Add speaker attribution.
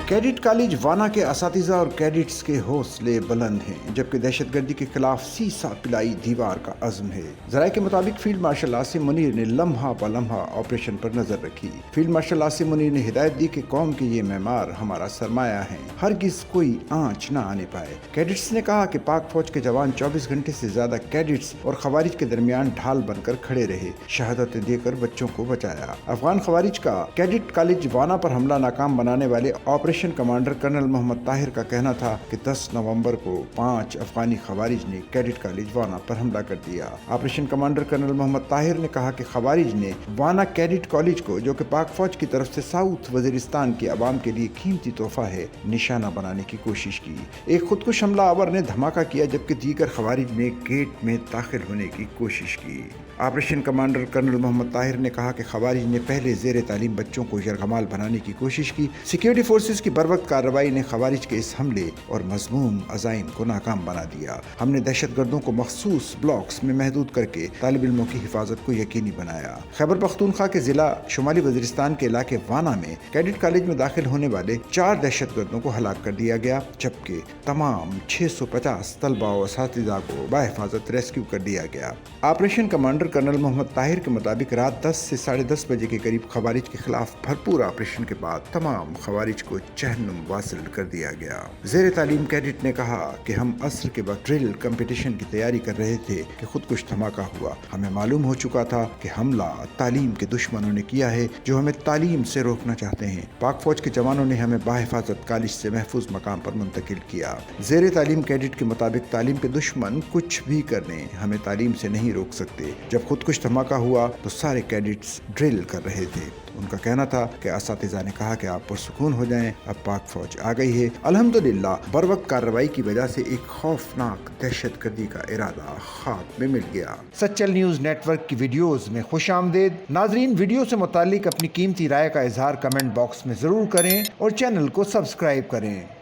Speaker 1: Cadet college वाना के असातिज़ा और कैडेट्स के हौसले बुलंद हैं, जबकि दहशतगर्दी के खिलाफ सीसा पिलाई दीवार का अज़्म है। ज़राए के मुताबिक फील्ड मार्शल आसिम मुनीर ने लम्हा ब लम्हा ऑपरेशन पर नजर रखी। फील्ड मार्शल आसिम मुनीर ने हिदायत दी कि कौम के ये मेमार हमारा सरमाया है, हरगिज़ कोई आँच न आने पाए। कैडेट्स ने कहा कि पाक फौज के जवान 24 घंटे से ज्यादा कैडेट्स और खवारिज के दरमियान ढाल बनकर खड़े रहे, शहादतें देकर बच्चों को बचाया। अफगान खवारिज का कैडेट कॉलेज वाना पर हमला नाकाम बनाने वाले operation commander colonel Mohammad Tahir का कहना था कि 10 नवंबर को 5 अफगानी खवारिज ने कैडेट कॉलेज वाना पर हमला कर दिया। Operation commander colonel Mohammad Tahir ने कहा कि खवारिज ने वाना कैडेट कॉलेज को, जो कि पाक फौज की तरफ से साउथ वजीरिस्तान की आवाम के लिए कीमती तोहफा है, निशाना बनाने की कोशिश की। एक खुदकुश हमला आवर ने धमाका किया, जबकि दीगर खवारिज ने गेट में दाखिल होने की कोशिश की। Operation commander colonel Mohammad Tahir ने कहा कि खवारिज ने पहले जेर तालीम बच्चों को यरगमाल बनाने की कोशिश की। सिक्योरिटी फोर्सेस की बरवक्त कार्रवाई ने खवारिज के इस हमले और मजमूम अज़ाइम को नाकाम बना दिया। हमने दहशतगर्दों को मखसूस ब्लॉक्स में महदूद करके तालिब इल्मों की हिफाजत को यकीनी बनाया। खैबर पख्तूनख्वा के जिला शुमाली वजीरिस्तान के इलाके वाना में कैडेट कॉलेज में दाखिल होने वाले 4 दहशतगर्दों को हलाक कर दिया गया, जबकि तमाम 650 तलबा और असातिज़ा को बाहिफाजत रेस्क्यू कर दिया गया। Operation commander colonel Mohammad Tahir के मुताबिक रात 10 से 10:30 बजे के करीब खवारिज के खिलाफ भरपूर ऑपरेशन के बाद तमाम खवारिज को जहन्नुम वासिल कर दिया गया। जेर तालीम कैडेट ने कहा कि हम असर के वक्त ड्रिल कंपटीशन की तैयारी कर रहे थे कि खुदकुश धमाका हुआ। हमें मालूम हो चुका था कि हमला तालीम के दुश्मनों ने किया है, जो हमें तालीम से रोकना चाहते हैं। पाक फौज के जवानों ने हमें बाहिफाजत कॉलेज से महफूज मकाम पर मुंतकिल किया। जेर तालीम कैडेट के मुताबिक तालीम के दुश्मन कुछ भी करने हमें तालीम से नहीं रोक सकते। जब खुदकुश धमाका हुआ तो सारे कैडेट्स ड्रिल कर रहे थे। उनका कहना था कि असातिज़ा ने कहा कि आप पुरसुकून हो जाएं, अब पाक फौज आ गई है। अल्हम्दुलिल्लाह बरवक्त कार्रवाई की वजह से एक खौफनाक दहशतगर्दी का इरादा खाक में मिल गया। सच्चल न्यूज़ नेटवर्क की वीडियोस में खुशामदीद। नाजरीन, वीडियो से मुतालिक अपनी कीमती राय का इजहार कमेंट बॉक्स में ज़रूर करें और चैनल को सब्सक्राइब करें।